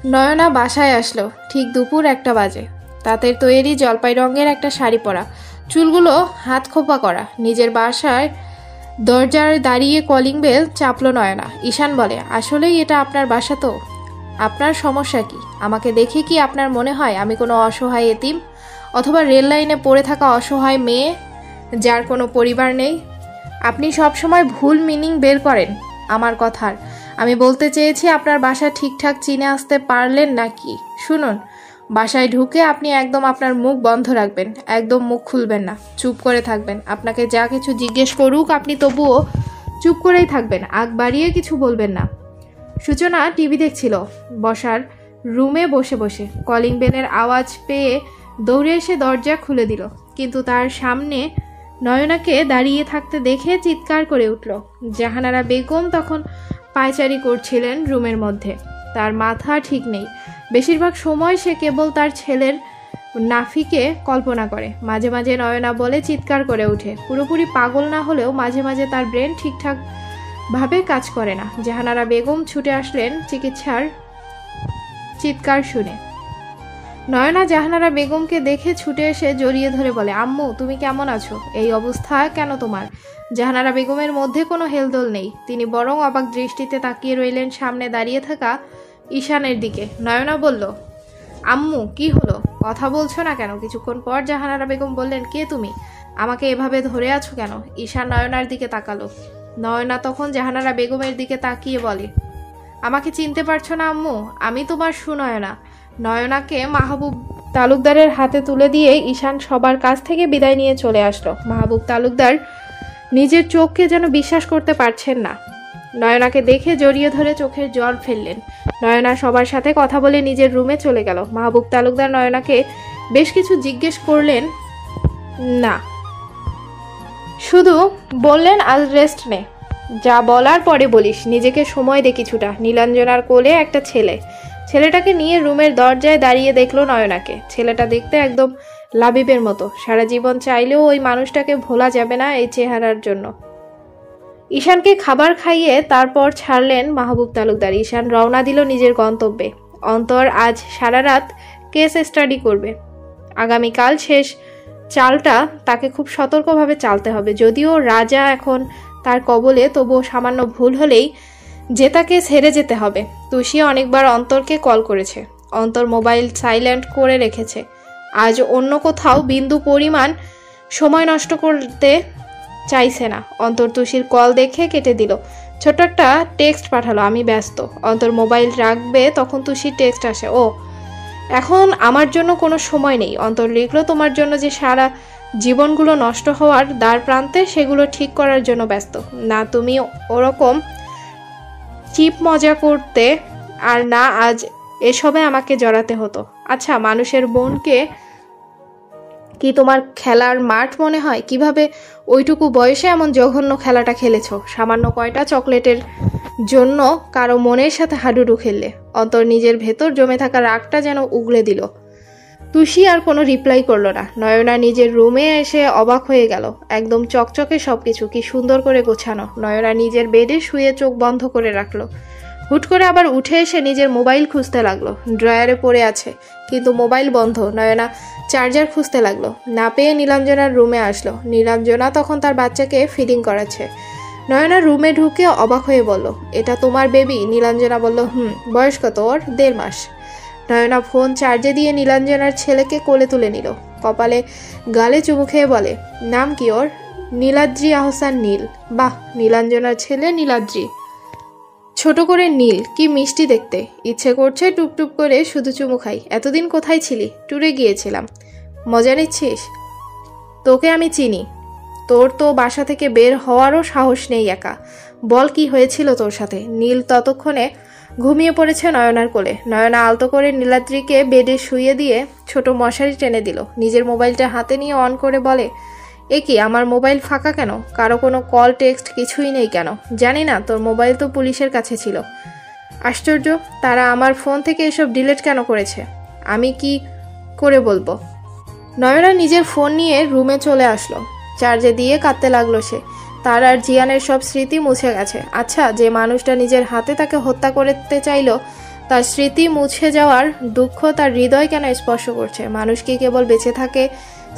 নয়না বাসায় আসলো ঠিক দুপুর 1টা বাজে। তাঁতের তৈরি জলপাই রঙের একটা শাড়ি পরা, চুলগুলো হাত খোপা করা। নিজের বাসায় দরজার দাঁড়িয়ে কলিং বেল চাপলো নয়না। ঈশান বলে, আসলেই এটা আপনার বাসা তো? আপনার সমস্যা কি? আমাকে দেখে কি আপনার মনে হয় আমি কোনো অসহায় এতিম, অথবা রেল লাইনে পড়ে থাকা অসহায় মেয়ে যার কোনো পরিবার নেই? আপনি সব সময় ভুল মিনিং বের করেন আমার কথার। আমি বলতে চেয়েছি আপনার বাসা ঠিকঠাক চিনে আসতে পারলেন নাকি? শুনুন, বাসায় ঢুকে আপনি একদম আপনার মুখ বন্ধ রাখবেন, একদম মুখ খুলবেন না, চুপ করে থাকবেন। আপনাকে যা কিছু জিজ্ঞেস করুক আপনি তবুও চুপ করেই থাকবেন, আগ বাড়িয়ে কিছু বলবেন না। সূচনা টিভি দেখছিল বসার রুমে বসে বসে। কলিং বেলের আওয়াজ পেয়ে দৌড়ে এসে দরজা খুলে দিল, কিন্তু তার সামনে নয়নাকে দাঁড়িয়ে থাকতে দেখে চিৎকার করে উঠল। জাহানারা বেগম তখন পায়চারি করছিলেন রুমের মধ্যে। তার মাথা ঠিক নেই, বেশিরভাগ সময় সে কেবল তার ছেলের নাফিকে কল্পনা করে। মাঝে মাঝে নয়না বলে চিৎকার করে ওঠে। পুরোপুরি পাগল না হলেও মাঝে মাঝে তার ব্রেন ঠিকঠাক ভাবে কাজ করে না। জাহানারা বেগম ছুটে আসলেন চিকিৎসার চিৎকার শুনে। নয়না জাহানারা বেগমকে দেখে ছুটে এসে জড়িয়ে ধরে বলে, আম্মু তুমি কেমন আছো? এই অবস্থা কেন তোমার? জাহানারা বেগমের মধ্যে কোনো হেলদোল নেই। তিনি বরং অবাক দৃষ্টিতে তাকিয়ে রইলেন সামনে দাঁড়িয়ে থাকা ঈশানের দিকে। নয়না বলল, আম্মু কি হলো? কথা বলছো না কেন? কিছুক্ষণ পর জাহানারা বেগম বললেন, কে তুমি? আমাকে এভাবে ধরে আছো কেন? ঈশান নয়নার দিকে তাকালো। নয়না তখন জাহানারা বেগমের দিকে তাকিয়ে বলে, আমাকে চিনতে পারছো না আম্মু? আমি তোমার সুনয়না। নয়নাকে মাহবুব তালুকদারের হাতে তুলে দিয়ে ঈশান সবার কাছ থেকে বিদায় নিয়ে চলে আসলো। মাহবুব তালুকদার নিজের চোখকে যেন বিশ্বাস করতে পারছেন না। নয়নাকে দেখে জড়িয়ে ধরে চোখের জল ফেললেন। নয়না সবার সাথে কথা বলে নিজের রুমে চলে গেল। মাহবুব তালুকদার নয়নাকে বেশ কিছু জিজ্ঞেস করলেন না, শুধু বললেন আজ রেস্ট নে, যা বলার পরে বলিস, নিজেকে সময় দে কিছুটা। নীলাঞ্জনার কোলে একটা ছেলে। ছেলেটাকে নিয়ে রুমের দরজায় দাঁড়িয়ে দেখলো নয়নাকে। ছেলেটা দেখতে একদম লাবিবের মতো। সারা জীবন চাইলেও ওই মানুষটাকে ভোলা যাবে না এই চেহারার জন্য। ঈশানকে খাবার খাইয়ে তারপর ছাড়লেন মাহবুব তালুকদার। ঈশান রওনা দিল নিজের গন্তব্যে। অন্তর আজ সারা রাত কেস স্টাডি করবে। আগামীকাল শেষ চালটা তাকে খুব সতর্কভাবে চালতে হবে। যদিও রাজা এখন তার কবলে, তবুও সামান্য ভুল হলেই যে তাকে ছেড়ে যেতে হবে। তুষি অনেকবার অন্তরকে কল করেছে। অন্তর মোবাইল সাইলেন্ট করে রেখেছে। আজ অন্য কোথাও বিন্দু পরিমাণ সময় নষ্ট করতে চাইছে না। অন্তর তুষির কল দেখে কেটে দিল। ছোট্ট একটা টেক্সট পাঠালো, আমি ব্যস্ত। অন্তর মোবাইল রাখবে তখন তুষির টেক্সট আসে, ও এখন আমার জন্য কোনো সময় নেই। অন্তর লিখলো, তোমার জন্য যে সারা জীবনগুলো নষ্ট হওয়ার দ্বার প্রান্তে, সেগুলো ঠিক করার জন্য ব্যস্ত। না তুমি ওরকম চিপ মজা করতে, আর না আজ এসবে আমাকে জড়াতে হতো। আচ্ছা, মানুষের বোনকে কি তোমার খেলার মাঠ মনে হয়? কিভাবে ওইটুকু বয়সে এমন জঘন্য খেলাটা খেলেছো? সামান্য কয়টা চকলেটের জন্য কারো মনের সাথে হাডুডু খেললে। অন্তর নিজের ভেতর জমে থাকা রাগটা যেন উগড়ে দিল। তুষি আর কোনো রিপ্লাই করলো না। নয়না নিজের রুমে এসে অবাক হয়ে গেল। একদম চকচকে সবকিছু, কি সুন্দর করে গোছানো। নয়না নিজের বেডে শুয়ে চোখ বন্ধ করে রাখলো। হুট করে আবার উঠে এসে নিজের মোবাইল খুঁজতে লাগলো। ড্রয়ারে পড়ে আছে, কিন্তু মোবাইল বন্ধ। নয়না চার্জার খুঁজতে লাগলো। না পেয়ে নীলাঞ্জনার রুমে আসলো। নীলাঞ্জনা তখন তার বাচ্চাকে ফিডিং করাচ্ছে। নয়না রুমে ঢুকে অবাক হয়ে বলল, এটা তোমার বেবি? নীলাঞ্জনা বলল, বয়স কত ওর? 1.5 মাস। নয়না ফোন চার্জে দিয়ে নীলাঞ্জনার ছেলেকে কোলে তুলে নিল। কপালে গালে চুমু খেয়ে বলে, নাম কি ওর? নীলাদ্রি আহসান নীল। বাহ, নীলাঞ্জনার ছেলে নীলাদ্রি। ছোট করে নীল, কি মিষ্টি দেখতে। ইচ্ছে করছে টুপটুপ করে শুধু চুমু খাই। এতদিন কোথায় ছিলি? ট্যুরে গিয়েছিলাম। মজা নিচ্ছিস? তোকে আমি চিনি। তোর তো বাসা থেকে বের হওয়ারও সাহস নেই একা। বল কি হয়েছিল তোর সাথে? নীল ততক্ষণে ঘুমিয়ে পড়েছে নয়নার কোলে। নয়না আলতো করে নীলাদ্রিকে বেডে শুইয়ে দিয়ে ছোট মশারি টেনে দিল। নিজের মোবাইলটা হাতে নিয়ে অন করে বলে, এ কি, আমার মোবাইল ফাঁকা কেন? কারো কোনো কল টেক্সট কিছুই নেই কেন? জানি না, তোর মোবাইল তো পুলিশের কাছে ছিল। আশ্চর্য, তারা আমার ফোন থেকে এসব ডিলিট কেন করেছে? আমি কি করে বলবো? নয়না নিজের ফোন নিয়ে রুমে চলে আসলো। চার্জে দিয়ে কাঁদতে লাগলো সে। তার আর জিয়ানের সব স্মৃতি মুছে গেছে। আচ্ছা, যে মানুষটা নিজের হাতে তাকে হত্যা করতে চাইলো, তার স্মৃতি মুছে যাওয়ার দুঃখ তার হৃদয় কেন স্পর্শ করছে? মানুষ কি কেবল বেঁচে থাকে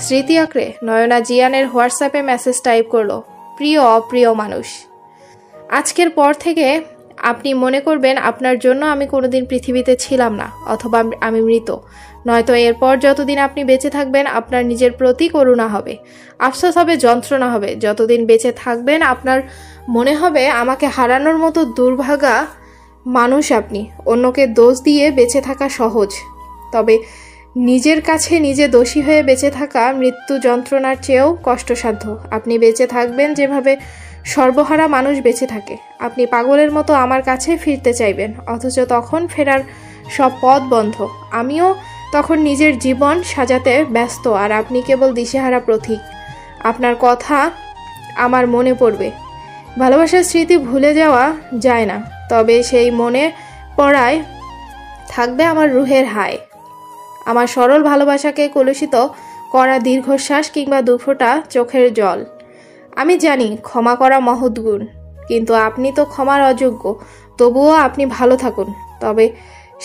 স্মৃতি আঁকড়ে? নয়না জিয়ানের হোয়াটসঅ্যাপে মেসেজ টাইপ করলো, প্রিয় অপ্রিয় মানুষ, আজকের পর থেকে আপনি মনে করবেন আপনার জন্য আমি কোনোদিন পৃথিবীতে ছিলাম না, অথবা আমি মৃত। নয়তো এরপর যতদিন আপনি বেঁচে থাকবেন আপনার নিজের প্রতি করুণা হবে, আফসোস হবে, যন্ত্রণা হবে। যতদিন বেঁচে থাকবেন আপনার মনে হবে আমাকে হারানোর মতো দুর্ভাগা মানুষ আপনি। অন্যকে দোষ দিয়ে বেঁচে থাকা সহজ, তবে নিজের কাছে নিজে দোষী হয়ে বেঁচে থাকা মৃত্যু যন্ত্রণার চেয়েও কষ্টসাধ্য। আপনি বেঁচে থাকবেন যেভাবে সর্বহারা মানুষ বেঁচে থাকে। আপনি পাগলের মতো আমার কাছে ফিরতে চাইবেন, অথচ তখন ফেরার সব পথ বন্ধ। আমিও তখন নিজের জীবন সাজাতে ব্যস্ত, আর আপনি কেবল দিশেহারা প্রতীক। আপনার কথা আমার মনে পড়বে। ভালোবাসার স্মৃতি ভুলে যাওয়া যায় না, তবে সেই মনে পড়ায় থাকবে আমার রুহের হায়। আমার সরল ভালোবাসাকে কলুষিত করা দীর্ঘশ্বাস কিংবা দুফোঁটা চোখের জল। আমি জানি ক্ষমা করা মহৎ গুণ, কিন্তু আপনি তো ক্ষমার অযোগ্য। তবুও আপনি ভালো থাকুন, তবে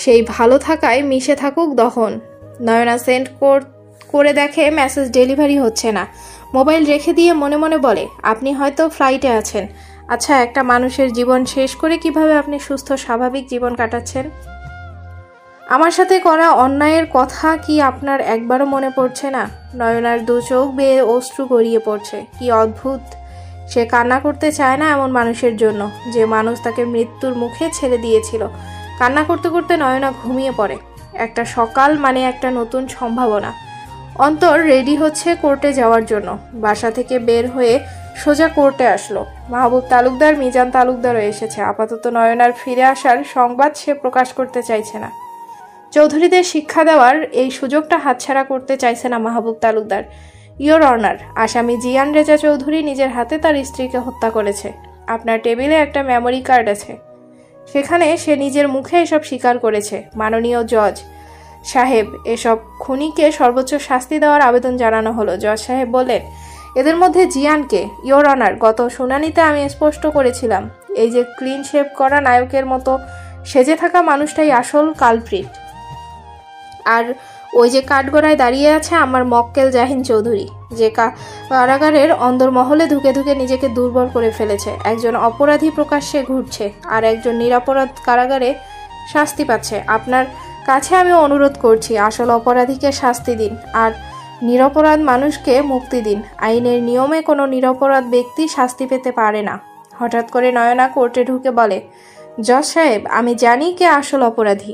সেই ভালো থাকায় মিশে থাকুক দহন। নয়না সেন্ড করে দেখে মেসেজ ডেলিভারি হচ্ছে না। মোবাইল রেখে দিয়ে মনে মনে বলে, আপনি হয়তো ফ্লাইটে আছেন। আচ্ছা, একটা মানুষের জীবন শেষ করে কিভাবে আপনি সুস্থ স্বাভাবিক জীবন কাটাচ্ছেন? আমার সাথে করা অন্যায়ের কথা কি আপনার একবারও মনে পড়ছে না? নয়নার দু চোখ বেয়ে অশ্রু গড়িয়ে পড়ছে। কি অদ্ভুত, সে কান্না করতে চায় না এমন মানুষের জন্য, যে মানুষ তাকে মৃত্যুর মুখে ছেড়ে দিয়েছিল। কান্না করতে করতে নয়না ঘুমিয়ে পড়ে। একটা সকাল মানে একটা নতুন সম্ভাবনা। অন্তর রেডি হচ্ছে কোর্টে যাওয়ার জন্য। বাসা থেকে বের হয়ে সোজা কোর্টে আসলো। মাহবুব তালুকদার, মিজান তালুকদারও এসেছে। আপাতত নয়নার ফিরে আসার সংবাদ সে প্রকাশ করতে চাইছে না। চৌধুরীদের শিক্ষা দেওয়ার এই সুযোগটা হাতছাড়া করতে চাইছে না মাহবুব তালুকদার। ইয়োর অনার, আসামি জিয়ান রেজা চৌধুরী নিজের হাতে তার স্ত্রীকে হত্যা করেছে। আপনার টেবিলে একটা মেমোরি কার্ড আছে, সেখানে সে নিজের মুখে এসব স্বীকার করেছে। মাননীয় জজ সাহেব, এসব খুনিকে সর্বোচ্চ শাস্তি দেওয়ার আবেদন জানানো হলো। জজ সাহেব বললেন, এদের মধ্যে জিয়ানকে। ইয়োর অনার, গত শুনানিতে আমি স্পষ্ট করেছিলাম, এই যে ক্লিন শেভ করা নায়কের মতো সেজে থাকা মানুষটাই আসল কালপ্রিট। আর ওই যে কাঠগড়ায় দাঁড়িয়ে আছে আমার মক্কেল জাহিন চৌধুরী, যে কারাগারের অন্দরমহলে ধুকে ধুকে নিজেকে দুর্বল করে ফেলেছে। একজন অপরাধী প্রকাশ্যে ঘুরছে, আর একজন নিরপরাধ কারাগারে শাস্তি পাচ্ছে। আপনার কাছে আমি অনুরোধ করছি, আসল অপরাধীকে শাস্তি দিন, আর নিরপরাধ মানুষকে মুক্তি দিন। আইনের নিয়মে কোনো নিরপরাধ ব্যক্তি শাস্তি পেতে পারে না। হঠাৎ করে নয়না কোর্টে ঢুকে বলে, জজ সাহেব, আমি জানি কে আসল অপরাধী।